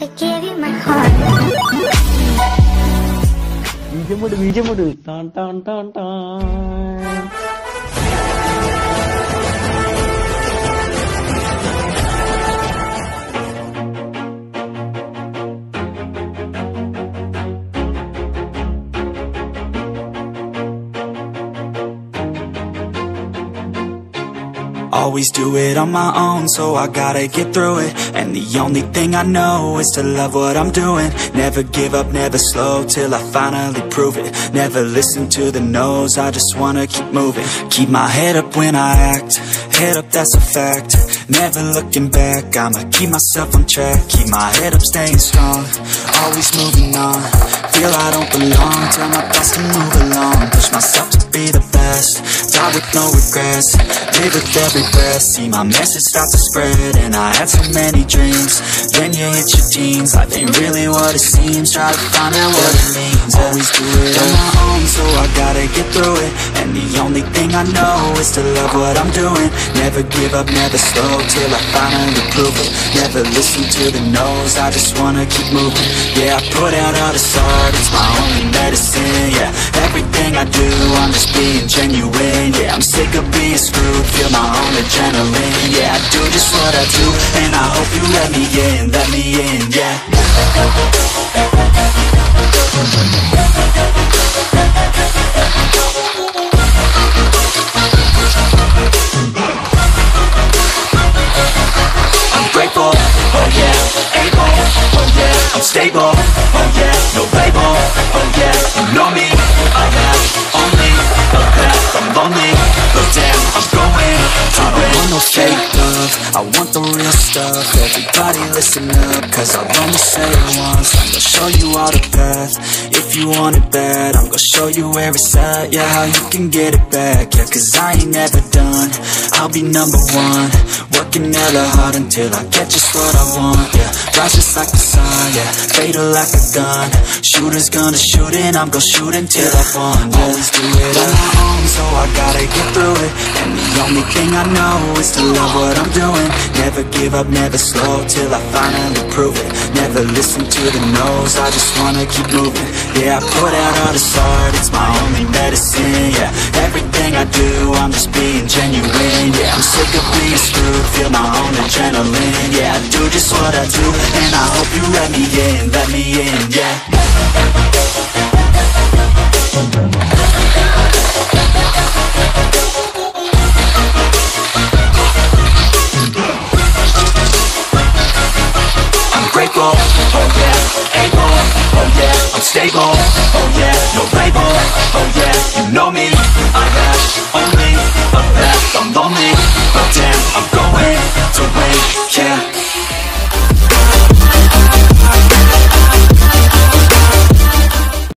I gave you my heart. ബീജമുട് ടാൻ ടാൻ ടാൻ ടാൻ. Always do it on my own, so I gotta get through it. And the only thing I know is to love what I'm doing. Never give up, never slow, till I finally prove it. Never listen to the no's, I just wanna keep moving. Keep my head up when I act, head up, that's a fact. Never looking back, I'ma keep myself on track. Keep my head up, staying strong, always moving on. Feel I don't belong, tell my thoughts to move along. Push myself to be the best, die with no regrets. Live with every breath, see my message start to spread. And I had so many dreams, then you hit your teens. Life ain't really what it seems, try to find out what it means. Always do it on my own, so I gotta get through it. And the only thing I know is to love what I'm doing. Never give up, never slow, till I finally prove it. Never listen to the no's, I just wanna keep moving. Yeah, I put out all this art, it's my only medicine. Yeah, everything I do, I'm just being genuine. Yeah, I'm sick of being screwed, feel my own adrenaline. Yeah, I do just what I do, and I hope you let me in, yeah. I'm grateful, oh yeah, able, oh yeah, I'm stable, oh yeah, no label, oh yeah, you know me, I have only a path, I'm lonely, but damn, I'm going to win. I want no fake love, I want the real stuff. Everybody listen up, cause I'll only say it once. I'm gonna show you all the path, if you want it bad. I'm gonna show you where it's at, yeah, how you can get it back. Yeah, cause I ain't never done, I'll be number one. Working hella hard until I get just what I want. Yeah, rise just like the sun, yeah, fatal like a gun. Shooter's gonna shoot and I'm gonna shoot until I won. Always do it on my own, so I gotta get through it. And the only thing I know is to love what I'm doing. Never give up, never slow, till I finally prove it. Never listen to the no's, I just wanna keep moving. Yeah, I put out all this art, it's my only medicine. Yeah, everything I do, I'm just being genuine. Yeah, I'm sick of being screwed, feel my own adrenaline. Yeah, I do just what I do, and I hope you let me in, yeah. I'm grateful, oh yeah, able, oh yeah, I'm stable, oh yeah, no label, oh yeah, you know me,